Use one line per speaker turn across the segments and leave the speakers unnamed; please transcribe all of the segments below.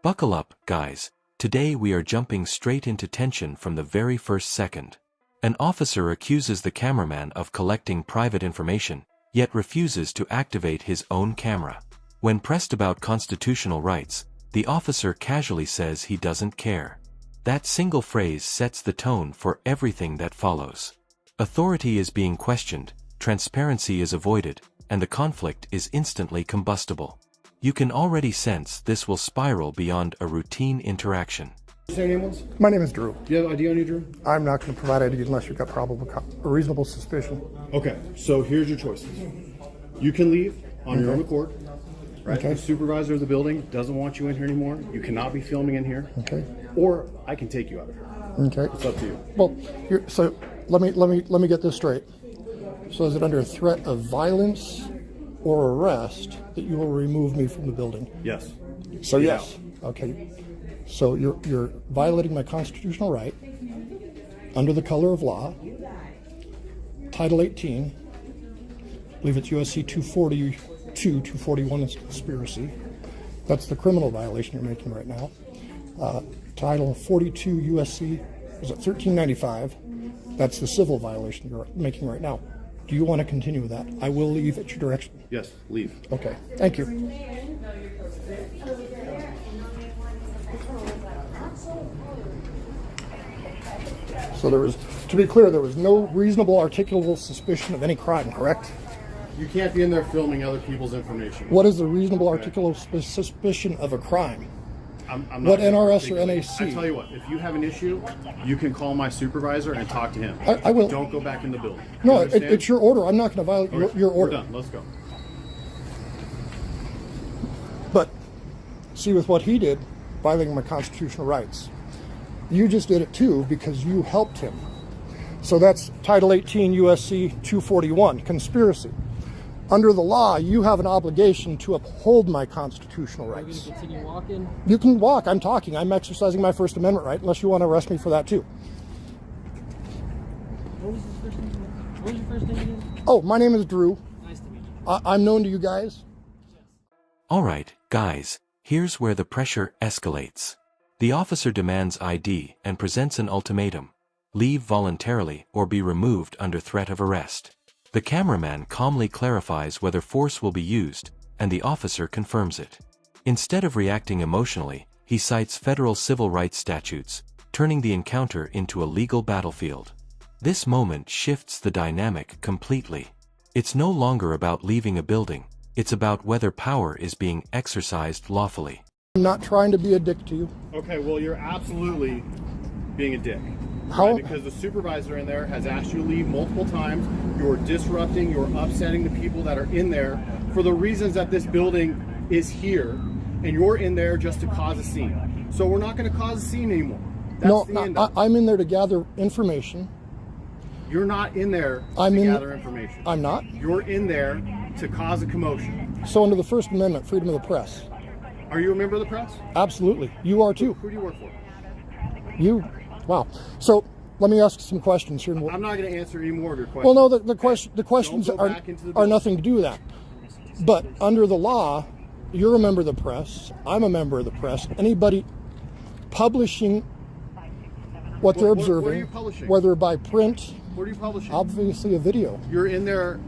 Buckle up, guys. Today we are jumping straight into tension from the very first second. An officer accuses the cameraman of collecting private information, yet refuses to activate his own camera. When pressed about constitutional rights, the officer casually says he doesn't care. That single phrase sets the tone for everything that follows. Authority is being questioned, transparency is avoided, and the conflict is instantly combustible. You can already sense this will spiral beyond a routine interaction.
Your name was?
My name is Drew.
Do you have ID on you, Drew?
I'm not going to provide ID unless you've got probable a reasonable suspicion.
Okay, so here's your choices. You can leave on your own accord. Right?
Okay.
The supervisor of the building doesn't want you in here anymore. You cannot be filming in here.
Okay.
Or I can take you out of here.
Okay.
It's up to you.
Well, so let me get this straight. So is it under threat of violence or arrest that you will remove me from the building?
Yes.
So yes. Okay. So you're violating my constitutional right under the color of law. Title 18. I believe it's USC 241 is conspiracy. That's the criminal violation you're making right now. Title 42 USC, is it 1395? That's the civil violation you're making right now. Do you want to continue with that? I will leave at your direction.
Yes, leave.
Okay, thank you. So to be clear, there was no reasonable articulable suspicion of any crime, correct?
You can't be in there filming other people's information.
What is the reasonable articulable suspicion of a crime?
I'm not
What NRS or NAC?
I tell you what, if you have an issue, you can call my supervisor and talk to him.
I will.
Don't go back in the building.
No, it's your order. I'm not going to violate your order.
We're done. Let's go.
But see, with what he did, violating my constitutional rights, you just did it too because you helped him. So that's Title 18 USC 241, conspiracy. Under the law, you have an obligation to uphold my constitutional rights.
Are you going to continue walking?
You can walk. I'm talking. I'm exercising my First Amendment right, unless you want to arrest me for that too.
What was your first name again?
Oh, my name is Drew.
Nice to meet you.
I'm known to you guys.
Alright, guys, here's where the pressure escalates. The officer demands ID and presents an ultimatum. Leave voluntarily or be removed under threat of arrest. The cameraman calmly clarifies whether force will be used, and the officer confirms it. Instead of reacting emotionally, he cites federal civil rights statutes, turning the encounter into a legal battlefield. This moment shifts the dynamic completely. It's no longer about leaving a building, it's about whether power is being exercised lawfully.
I'm not trying to be a dick to you.
Okay, well, you're absolutely being a dick.
How?
Right? Because the supervisor in there has asked you to leave multiple times. You're disrupting, you're upsetting the people that are in there for the reasons that this building is here, and you're in there just to cause a scene. So we're not going to cause a scene anymore. That's the end of it.
I'm in there to gather information.
You're not in there to gather information.
I'm not.
You're in there to cause a commotion.
So under the First Amendment, freedom of the press.
Are you a member of the press?
Absolutely. You are too.
Who do you work for?
You. Wow. So let me ask some questions here.
I'm not going to answer any more of your questions.
Well, no, the questions
Don't go back into the
are
building.
nothing to do with that. But under the law, you're a member of the press. I'm a member of the press. Anybody publishing what they're observing,
what are you publishing?
whether by print,
What are you publishing?
obviously a video.
You're in there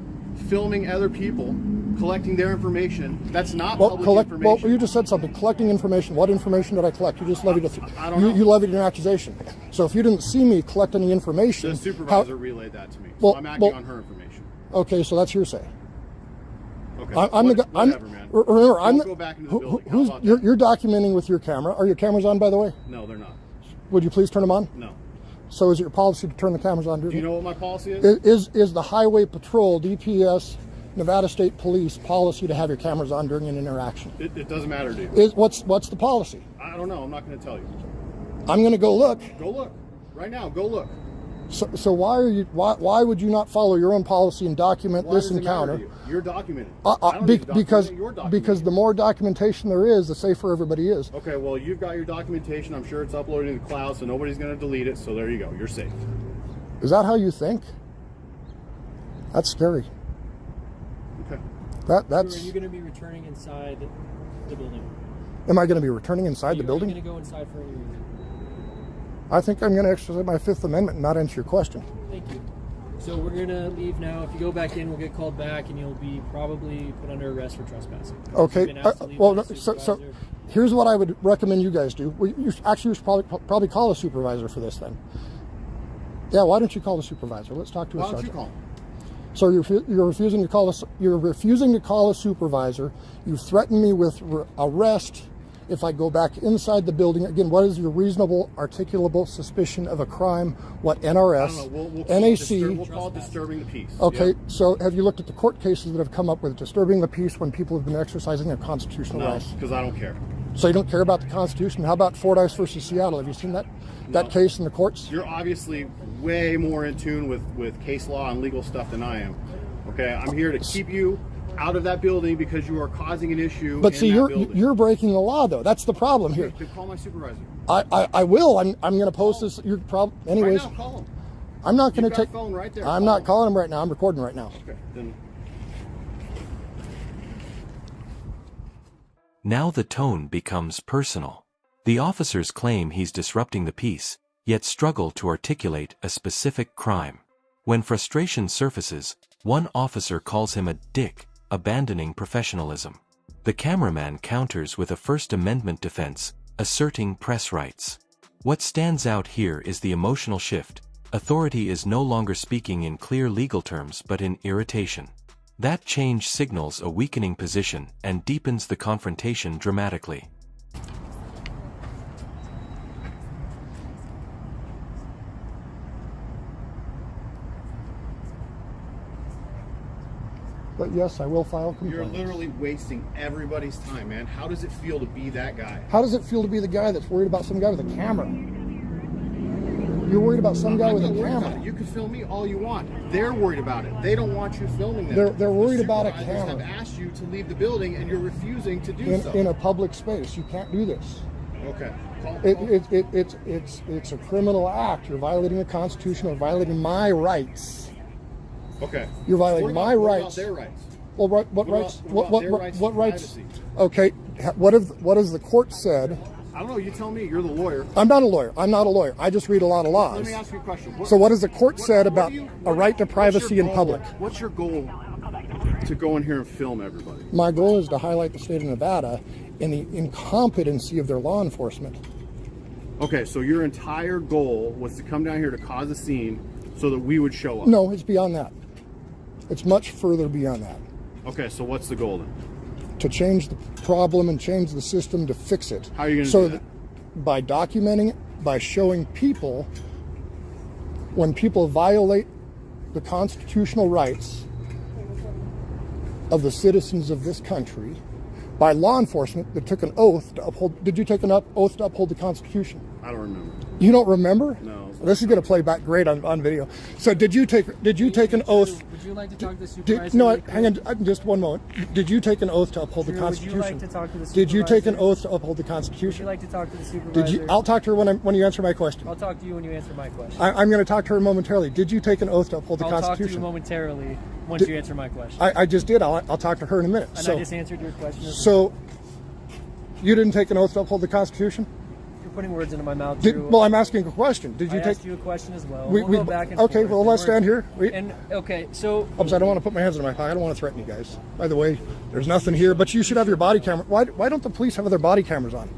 filming other people, collecting their information. That's not
Well,
public information.
you just said something. Collecting information. What information did I collect? You just levied
I don't know.
You levied an accusation. So if you didn't see me collect any information,
The supervisor relayed that to me. So
Well,
I'm acting
well-
on her information.
okay, so that's hearsay.
Okay.
I'm the guy.
Whatever, man.
Remember, I'm
Don't go back into the building. How
who's
about that?
you're documenting with your camera. Are your cameras on, by the way?
No, they're not.
Would you please turn them on?
No.
So is it your policy to turn the cameras on?
Do you know what my policy is?
Is the Highway Patrol, DPS, Nevada State Police policy to have your cameras on during an interaction?
It doesn't matter to you.
What's the policy?
I don't know. I'm not going to tell you.
I'm going to go look.
Go look. Right now, go look.
So why would you not follow your own policy and document
Why
this
does it matter
encounter?
to you? You're documenting. I don't need to document
because
it, you're documenting.
because the more documentation there is, the safer everybody is.
Okay, well, you've got your documentation. I'm sure it's uploaded to the cloud, so nobody's going to delete it. So there you go. You're safe.
Is that how you think? That's scary.
Okay.
Are
That's
you going to be returning inside the building?
Am I going to be returning inside the
Are
building?
you going to go inside for any reason?
I think I'm going to exercise my Fifth Amendment and not answer your question.
Thank you. So we're going to leave now. If you go back in, we'll get called back, and you'll be probably put under arrest for trespassing.
Okay.
You've been asked to leave
Well,
with the
so
supervisor.
here's what I would recommend you guys do. You should probably call a supervisor for this then. Yeah, why don't you call the supervisor? Let's talk to a
Why don't
sergeant.
you call?
So you're refusing to call us. You're refusing to call a supervisor. You threaten me with arrest if I go back inside the building. Again, what is your reasonable, articulable suspicion of a crime? What NRS,
I don't know. We'll call it disturbing the peace.
Okay,
Yeah.
so have you looked at the court cases that have come up with disturbing the peace when people have been exercising their constitutional
No,
rights?
because I don't care.
So you don't care about the Constitution? How about Fordyce versus Seattle? Have you seen that case in the courts?
You're obviously way more in tune with case law and legal stuff than I am. Okay, I'm here to keep you out of that building because you are causing an issue.
But
in
see,
that building.
you're breaking the law, though. That's the problem here.
Then call my supervisor.
I will. I'm going to post this. Your problem, anyways.
Right now, call him.
I'm not going
You've
to
got
take.
a phone right there.
I'm
Call
not
him.
calling him right now. I'm recording right now.
Okay, then.
Now the tone becomes personal. The officers claim he's disrupting the peace, yet struggle to articulate a specific crime. When frustration surfaces, one officer calls him a dick, abandoning professionalism. The cameraman counters with a First Amendment defense, asserting press rights. What stands out here is the emotional shift. Authority is no longer speaking in clear legal terms but in irritation. That change signals a weakening position and deepens the confrontation dramatically.
But yes, I will file
You're
complaints.
literally wasting everybody's time, man. How does it feel to be that guy?
How does it feel to be the guy that's worried about some guy with a camera? You're worried about some guy with a
I'm not worried about
camera.
it. You can film me all you want. They're worried about it. They don't want you filming them.
They're worried
The
about a
supervisors
camera.
have asked you to leave the building, and you're refusing to do so.
In a public space, you can't do this.
Okay.
It's a criminal act. You're violating the Constitution or violating my rights.
Okay.
You're violating my
what
rights.
About their rights?
Well, what
What
rights?
about their rights
What
to
rights?
privacy?
Okay. What has the court said?
I don't know. You tell me. You're the lawyer.
I'm not a lawyer. I'm not a lawyer. I just read a lot of laws.
Let me ask you a question.
So what has the court said about a right to privacy in public?
What's your goal to go in here and film everybody?
My goal is to highlight the state of Nevada and the incompetency of their law enforcement.
Okay, so your entire goal was to come down here to cause a scene so that we would show up.
No, it's beyond that. It's much further beyond that.
Okay, so what's the goal then?
To change the problem and change the system to fix it.
How are you going to do that?
By documenting it, by showing people when people violate the constitutional rights of the citizens of this country, by law enforcement that took an oath to uphold. Did you take an oath to uphold the Constitution?
I don't remember.
You don't remember?
No.
This is going to play back great on video. So did you take an oath?
Would you like to talk to the supervisor?
No,
really quick?
hang on just one moment. Did you take an oath to uphold the
Drew, would you
Constitution?
like to talk to the
Did you take an
supervisor?
oath to uphold the
Would you
Constitution?
like to talk to the supervisor?
Did you? I'll talk to her when you answer my question.
I'll talk to you when you answer my question.
I'm going to talk to her momentarily. Did you take an oath to uphold the
I'll talk to you
Constitution?
momentarily once you answer my question.
I just did. I'll talk to her in a minute.
And
So,
I just answered your question.
so you didn't take an oath to uphold the Constitution?
You're putting words into my mouth, Drew.
Well, I'm asking a question. Did you
I
take?
asked you a question as well.
We-
We'll go back and
okay,
forth.
well,
And
let's
we're-
stand here.
And okay, so
I don't want to put my hands in my pocket. I don't want to threaten you guys. By the way, there's nothing here, but you should have your body camera. Why don't the police have their body cameras on?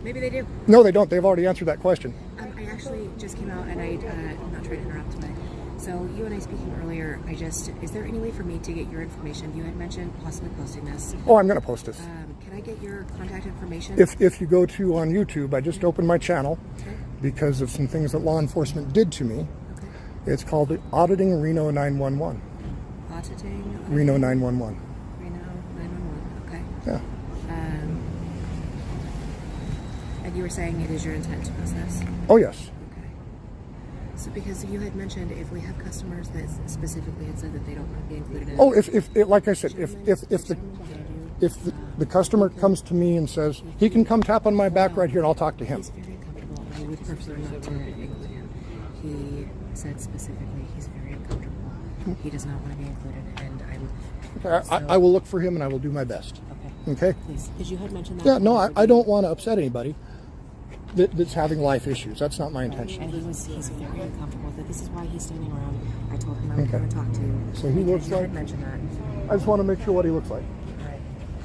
Maybe they do.
No, they don't. They've already answered that question.
I actually just came out and I'm not trying to interrupt, but so you and I speaking earlier, is there any way for me to get your information? You had mentioned possibly posting this.
Oh, I'm going to post this.
Can I get your contact information?
If you go to on YouTube, I just opened my channel
Okay.
because of some things that law enforcement did to me.
Okay.
It's called Auditing Reno 911.
Auditing.
Reno 911.
Reno 911. Okay.
Yeah.
And you were saying it is your intent to post this?
Oh, yes.
Okay. So because you had mentioned if we have customers that specifically had said that they don't want to be included in
Oh,
it.
like I said, if the customer comes to me and says he can come tap on my back right here and I'll talk to him.
He's very uncomfortable. I would prefer not to include him. He said specifically he's very uncomfortable. He does not want to be included, and I'm.
Okay, I will look for him and I will do my best.
Okay.
Okay?
Please, because you had mentioned that.
Yeah, no, I don't want to upset anybody that's having life issues. That's not my intention.
And he's very uncomfortable with it. This is why he's standing around. I told him I would come and talk to you.
So he looks
you had
like-
mentioned that.
I just want to make sure what he looks like.
All right.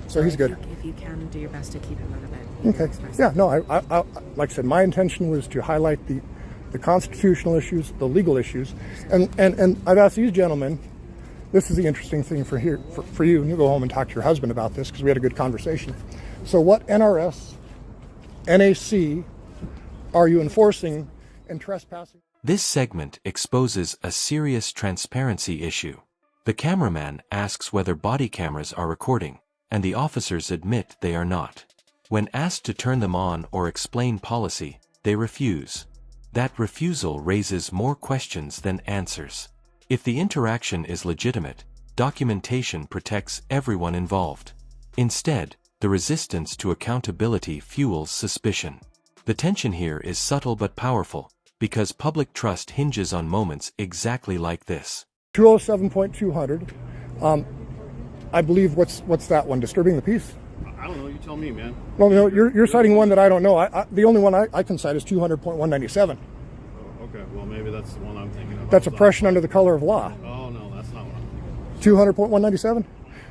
So he's good.
If you can, do your best to keep him out of it. You can
Okay.
express
Yeah,
that.
no, I like I said, my intention was to highlight the constitutional issues, the legal issues, and I've asked these gentlemen. This is the interesting thing for you, and you go home and talk to your husband about this because we had a good conversation. So, what NRS, NAC, are you enforcing in trespassing?
This segment exposes a serious transparency issue. The cameraman asks whether body cameras are recording, and the officers admit they are not. When asked to turn them on or explain policy, they refuse. That refusal raises more questions than answers. If the interaction is legitimate, documentation protects everyone involved. Instead, the resistance to accountability fuels suspicion. The tension here is subtle but powerful, because public trust hinges on moments exactly like this.
207.200. I believe what's that one? Disturbing the peace?
I don't know. You tell me, man.
Well, no, you're citing one that I don't know. The only one I can cite is 200.197.
Oh, okay. Well, maybe that's the one I'm thinking of.
That's oppression under the color of law.
Oh no, that's not what I'm thinking of.
200.197?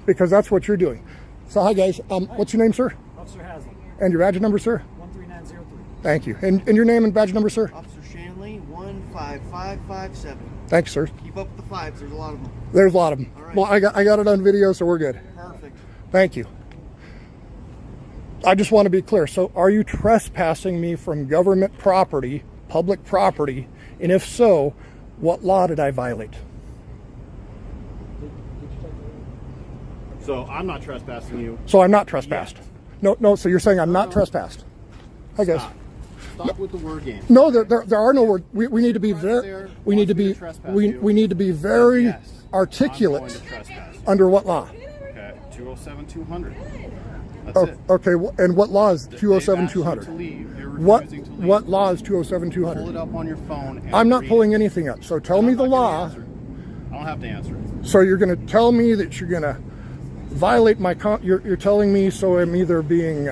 Because that's what you're doing. So hi guys, what's your name, sir?
Officer Haslam,
And your badge number, sir?
13903.
Thank you. And your name and badge number, sir?
Officer Shanley, 15557.
Thanks, sir.
Keep up with the fives, there's a lot of them.
There's a lot of them.
All right.
Well, I got it on video, so we're good.
Perfect.
Thank you. I just want to be clear. So are you trespassing me from government property, public property? And if so, what law did I violate?
So I'm not trespassing you.
So I'm not trespassed. No, so you're saying I'm not trespassed. I guess.
Stop with the word game.
No, there are no words. We need to be
Right
very
there
we need to
wants me
be
to trespass
we
you.
need to be very
Yes, I'm
articulate
going to trespass you.
under what law?
Okay, 207-200. That's
Oh,
it.
okay, and what law is
They've asked you
207-200?
to leave. You're
What
refusing to leave.
what law is
Pull it
207-200?
up on your phone. And
I'm not
read
pulling
it.
anything up. So tell
I'm
me the
not gonna
law.
answer it. I don't have to answer it.
So you're going to tell me that you're going to violate my you're telling me so I'm either being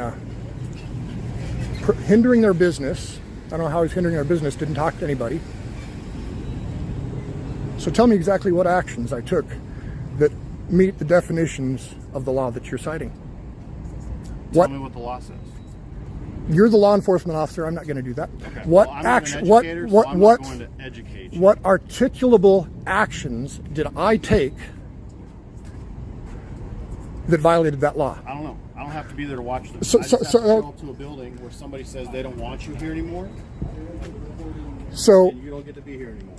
hindering their business. I don't know how he's hindering their business, didn't talk to anybody. So tell me exactly what actions I took that meet the definitions of the law that you're citing.
Tell me what the law says.
You're the law enforcement officer. I'm not going to do that.
Okay.
What
well, I'm not
action?
an educator, so I'm not going to educate you.
What articulable actions did I take that violated that law?
I don't know. I don't have to be there to watch them.
So-
I just
so-
have
so-
to go up to a building where somebody says they don't want you here anymore,
So
and you don't get to be here anymore.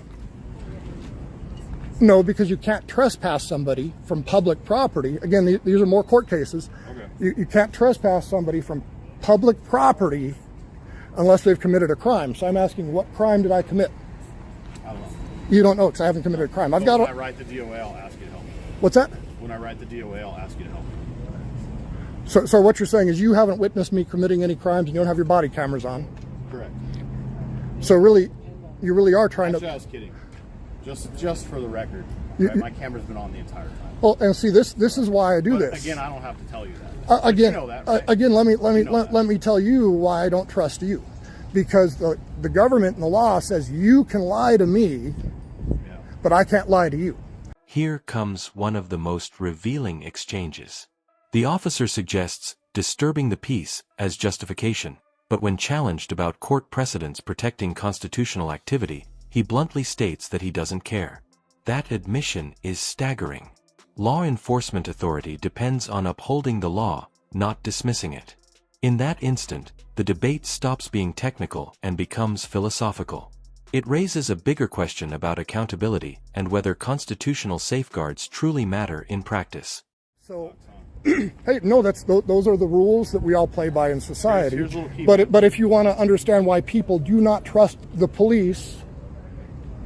no, because you can't trespass somebody from public property. Again, these are more court cases.
Okay.
You can't trespass somebody from public property unless they've committed a crime. So I'm asking, what crime did I commit?
I don't know.
You don't know because I haven't committed a crime. I've got.
When I write the DOA, I'll ask you to help me.
What's that?
When I write the DOA, I'll ask you to help me.
So what you're saying is you haven't witnessed me committing any crimes and you don't have your body cameras on.
Correct.
So really, you really are trying
Actually,
to.
I was kidding. Just for the record,
You-
right? My camera's been on the entire time.
Well, and see, this is why I do
But
this.
again, I don't have to tell you that. But
Again,
you know that, right?
again, let
You know that.
me tell you why I don't trust you, because the government and the law says you can lie to me,
Yeah.
but I can't lie to you.
Here comes one of the most revealing exchanges. The officer suggests disturbing the peace as justification, but when challenged about court precedents protecting constitutional activity, he bluntly states that he doesn't care. That admission is staggering. Law enforcement authority depends on upholding the law, not dismissing it. In that instant, the debate stops being technical and becomes philosophical. It raises a bigger question about accountability and whether constitutional safeguards truly matter in practice.
So, hey, no, those are the rules that we all play by in society.
Here's a little key.
But if you want to understand why people do not trust the police,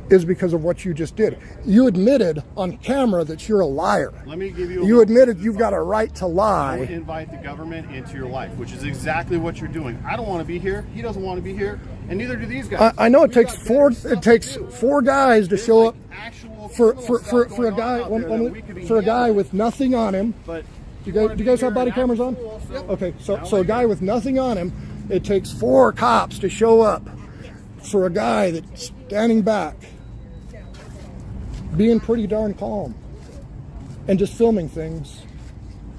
is because of what you just did. You admitted on camera that you're a liar.
Let me give you.
You admitted you've got a right to
Don't
lie.
invite the government into your life, which is exactly what you're doing. I don't want to be here. He doesn't want to be here, and neither do these guys.
I know it
We've
takes
got
four.
better stuff
It takes
to do.
4 guys to
There's
show
like
up
actual
for
criminal stuff
a
going
guy
on out there that we could be
for a guy
handling.
with nothing on him.
But
Do you guys have body cameras on?
Yep.
Okay, so a guy with nothing on him, it takes 4 cops to show up for a guy that's standing back, being pretty darn calm, and just filming things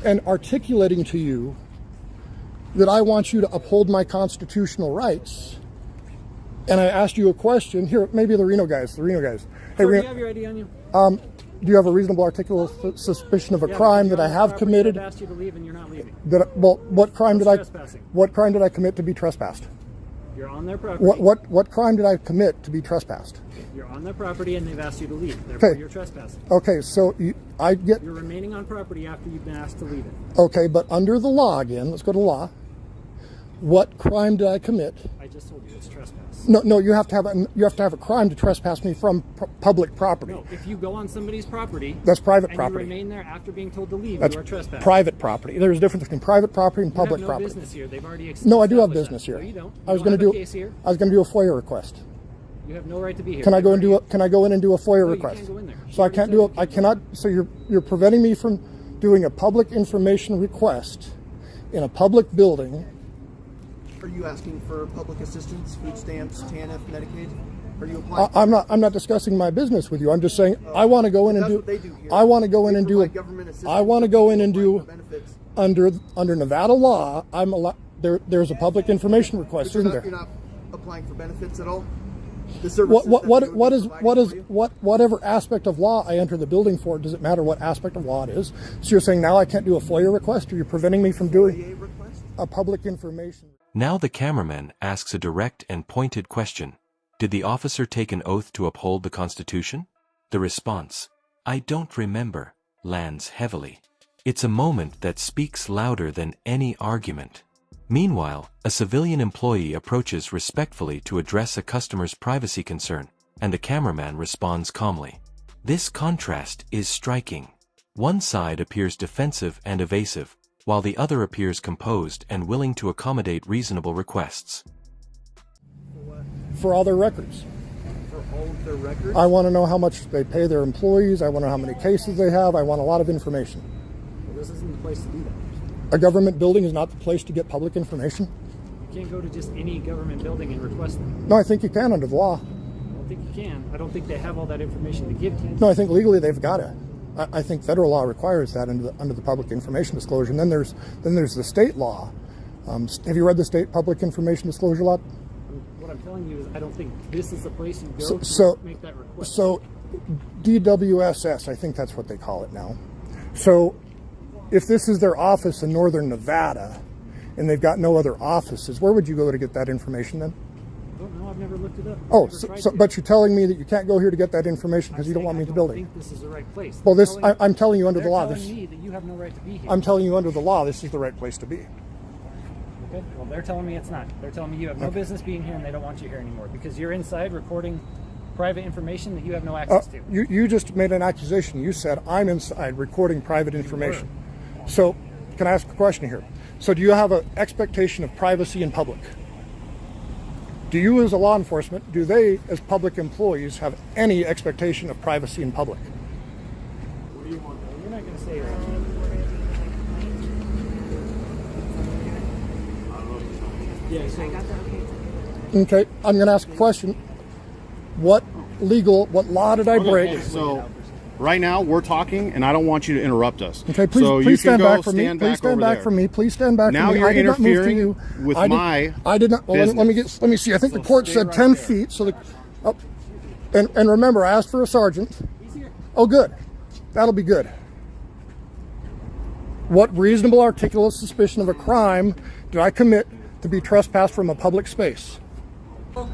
and articulating to you that I want you to uphold my constitutional rights. And I asked you a question. Here, maybe the Reno guys. Hey,
Do you have your ID on you?
do you have a reasonable articulable suspicion of a crime that I have committed?
I've asked you to leave and you're not leaving.
What crime did I?
Trespassing.
What crime did I commit to be trespassed?
You're on their property.
What crime did I commit to be trespassed?
You're on their property and they've asked you to leave. Therefore,
Okay.
you're trespassing.
Okay, so
You're remaining on property after you've been asked to leave it.
Okay, but under the law again, let's go to law. What crime did I commit?
I just told you it's trespass.
No, you have to have a crime to trespass me from public property.
No, if you go on somebody's property,
That's private
and
property.
you remain there after being told to leave,
That's
you are trespassing.
private property. There's a difference between private property and
You have
public
no
property.
business here. They've already
No, I do have
established
business
that.
here.
No, you don't.
I was
You
going
don't
to
have a case here.
I was going to do a FOIA request.
You have no right to be here.
Can I go
They've
in and do a FOIA
No, you
request?
can't go in there.
So I can't do it. I cannot. So you're preventing me from doing a public information request in a public building.
Are you asking for public assistance, food stamps, TANF, Medicaid? Are you applying?
I'm not discussing my business with you. I'm just saying I want to go in and
That's
do.
what they do here.
I want to go in
They
and do.
provide government assistance.
I want to go in and do
Benefits.
under Nevada law. I'm allowed. There's a public information request,
But
isn't
you're
there?
not applying for benefits at all? The services that
whatever aspect of law I enter the building for, does it matter what aspect of law it is? So you're saying now I can't do a FOIA request, or you're preventing me from doing a public information?
Now the cameraman asks a direct and pointed question. Did the officer take an oath to uphold the Constitution? The response, I don't remember, lands heavily. It's a moment that speaks louder than any argument. Meanwhile, a civilian employee approaches respectfully to address a customer's privacy concern, and the cameraman responds calmly. This contrast is striking. One side appears defensive and evasive, while the other appears composed and willing to accommodate reasonable requests.
For all their records.
For all of their records?
I want to know how much they pay their employees. I want to know how many cases they have. I want a lot of information.
Well, this isn't the place to do that.
A government building is not the place to get public information.
You can't go to just any government building and request them.
No, I think you can under the law.
I don't think you can. I don't think they have all that information to give to you.
No, I think legally they've got it. I think federal law requires that under the public information disclosure. And then there's the state law. Have you read the state public information disclosure law?
What I'm telling you is I don't think this is the place you go
So
to make that request.
So DWSS, I think that's what they call it now. So if this is their office in northern Nevada and they've got no other offices, where would you go to get that information then?
I don't know. I've never looked it up.
Oh,
I've never tried
so
to.
but you're telling me that you can't go here to get that information because
I'm
you don't
saying
want me
I
to build
don't
it.
think this is the right place.
Well,
They're telling-
I'm telling you under the
they're
law.
telling me that you have no right to be here.
I'm telling you under the law, this is the right place to be.
Okay. Well, they're telling me it's not. They're telling me you have no business being here and they don't want you here anymore because you're inside recording private information that you have no access to.
You just made an accusation. You said I'm inside recording private information. So can I ask a question here? So do you have an expectation of privacy in public? Do you as a law enforcement, do they as public employees have any expectation of privacy in public?
What do you want? You're not going to say that. Yeah, so
Okay, I'm going to ask a question. What law did I break?
Okay, so right now we're talking, and I don't want you to interrupt us.
Okay, please,
so
please
you can
stand
go
back from me.
stand
Please
back
stand
over
back
there.
from me. Please stand back
Now
from me.
you're
I did not move to
interfering
you.
with
I did not. Well, let me see. I think the court
stay
said
right
10
there.
feet. So and remember, I asked for a sergeant. Oh, good. That'll be good. What reasonable articulate suspicion of a crime did I commit to be trespassed from a public space?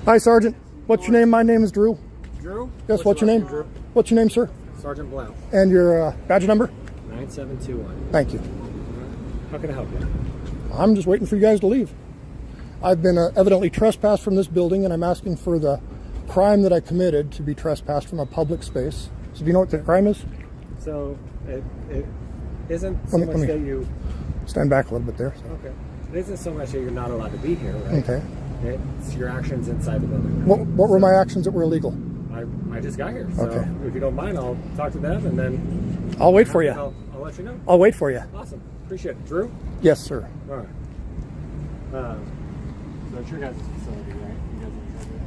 Hi, Sergeant. What's your name? My name is Drew.
Drew?
Yes, what's your name?
Drew?
What's your name, sir?
Sergeant Blount,
And your badge number?
9721.
Thank you.
How can I help you?
I'm just waiting for you guys to leave. I've been evidently trespassed from this building, and I'm asking for the crime that I committed to be trespassed from a public space. So do you know what the crime is?
So it isn't so
Let me-
much that you.
Stand back a little bit there.
Okay. It isn't so much that you're not allowed to be here, right?
Okay.
It's your actions inside the building.
What were my actions that were illegal?
I just got here, so
Okay.
if you don't mind, I'll talk to them and then
I'll wait for you.
I'll let you know.
I'll wait for you.
Awesome. Appreciate it. Drew?
Yes, sir.
All right. So it's your guys' facility, right? You guys are in charge of it?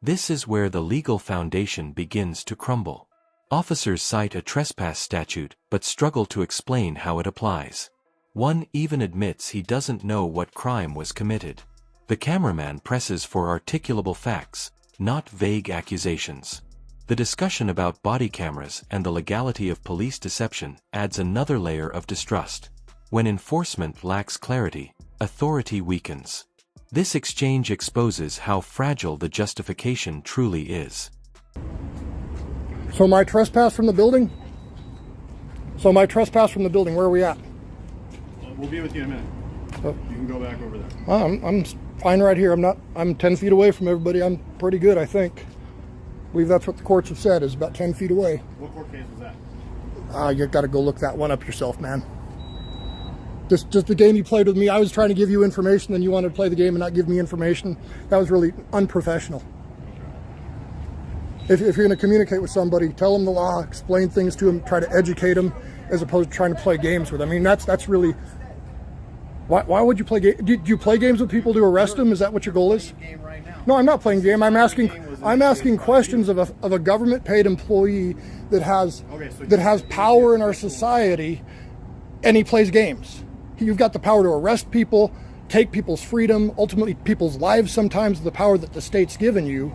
This is where the legal foundation begins to crumble. Officers cite a trespass statute but struggle to explain how it applies. One even admits he doesn't know what crime was committed. The cameraman presses for articulable facts, not vague accusations. The discussion about body cameras and the legality of police deception adds another layer of distrust. When enforcement lacks clarity, authority weakens. This exchange exposes how fragile the justification truly is.
So my trespass from the building? Where are we at?
We'll be with you in a minute.
Oh.
You can go back over there.
I'm fine right here. I'm 10 feet away from everybody. I'm pretty good, I think. I believe that's what the courts have said, is about 10 feet away.
What court case was that?
You got to go look that one up yourself, man. Just the game you played with me. I was trying to give you information, then you wanted to play the game and not give me information. That was really unprofessional. If you're going to communicate with somebody, tell them the law, explain things to them, try to educate them, as opposed to trying to play games with them. I mean, that's really... Why would you play games? Do you play games with people to arrest them? Is that what your goal is?
Game right now.
No, I'm not playing game. I'm asking questions of a government-paid employee that has power in our society, and he plays games. You've got the power to arrest people, take people's freedom, ultimately people's lives sometimes, the power that the state's given you,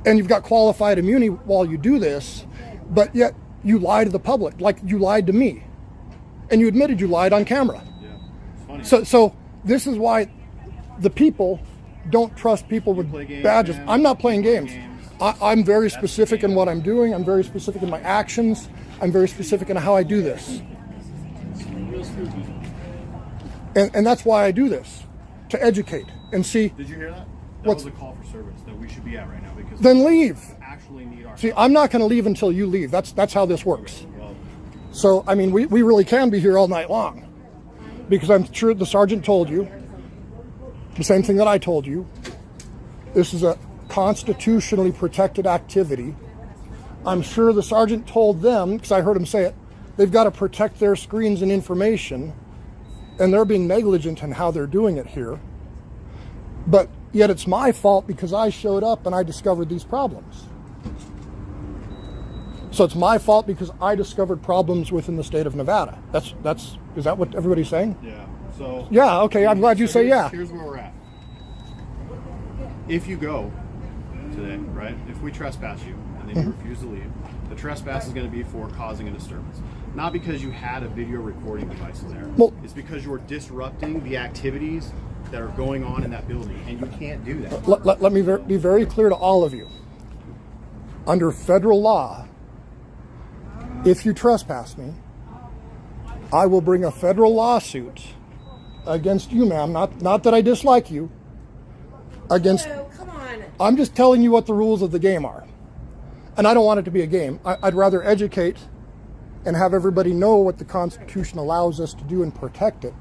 and you've got qualified immunity while you do this, but yet you lie to the public, like you lied to me. And you admitted you lied on camera.
Yeah, it's funny.
So this is why the people don't trust people with badges.
Man.
I'm not playing games. I'm very specific in what I'm doing. I'm very specific in my actions. I'm very specific in how I do this. And that's why I do this, to educate and see.
Did you hear that? That was a call for service that we should be at right now, because
Then leave.
we actually need our...
See, I'm not going to leave until you leave. That's how this works.
Well,
So, I mean, we really can be here all night long, because I'm sure the sergeant told you the same thing that I told you. This is a constitutionally protected activity. I'm sure the sergeant told them, because I heard him say it, they've got to protect their screens and information, and they're being negligent in how they're doing it here. But yet it's my fault because I showed up and I discovered these problems. So it's my fault because I discovered problems within the state of Nevada. Is that what everybody's saying?
yeah. So...
Yeah, okay, I'm glad you say yeah.
Here's where we're at. If you go today, right, if we trespass you and then you refuse to leave, the trespass is going to be for causing a disturbance. Not because you had a video recording device in there.
Well,
it's because you're disrupting the activities that are going on in that building, and you can't do that.
let me be very clear to all of you. Under federal law, if you trespass me, I will bring a federal lawsuit against you, ma'am. Not that I dislike you. Against...
Oh, come on.
I'm just telling you what the rules of the game are. And I don't want it to be a game. I'd rather educate and have everybody know what the Constitution allows us to do and protect it,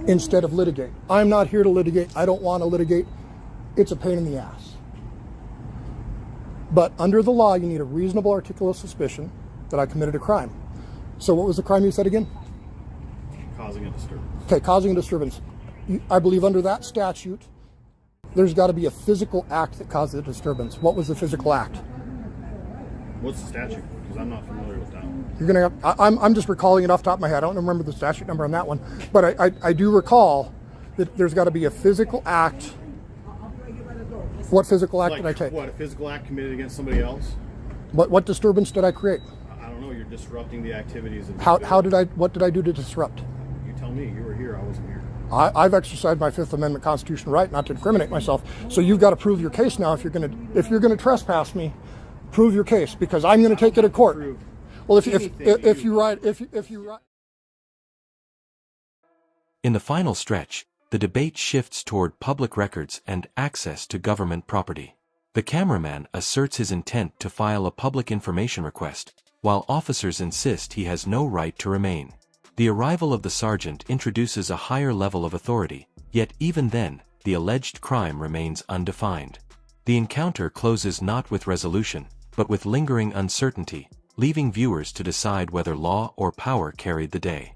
instead of litigate. I'm not here to litigate. I don't want to litigate. It's a pain in the ass. But under the law, you need a reasonable articulable suspicion that I committed a crime. So what was the crime you said again?
Causing a disturbance.
Okay, causing a disturbance. I believe under that statute, there's got to be a physical act that caused the disturbance. What was the physical act?
What's the statute? Because I'm not familiar with that one.
You're gonna. I'm just recalling it off the top of my head. I don't remember the statute number on that one, but I do recall that there's got to be a physical act. What physical act did I take?
What, a physical act committed against somebody else?
What disturbance did I create?
I don't know. You're disrupting the activities of...
What did I do to disrupt?
You tell me. You were here. I wasn't here.
I've exercised my Fifth Amendment constitutional right not to incriminate myself. So you've got to prove your case now. If you're gonna trespass me, prove your case, because I'm going to take it to court. Well, if you write.
In the final stretch, the debate shifts toward public records and access to government property. The cameraman asserts his intent to file a public information request, while officers insist he has no right to remain. The arrival of the sergeant introduces a higher level of authority, yet even then, the alleged crime remains undefined. The encounter closes not with resolution, but with lingering uncertainty, leaving viewers to decide whether law or power carried the day.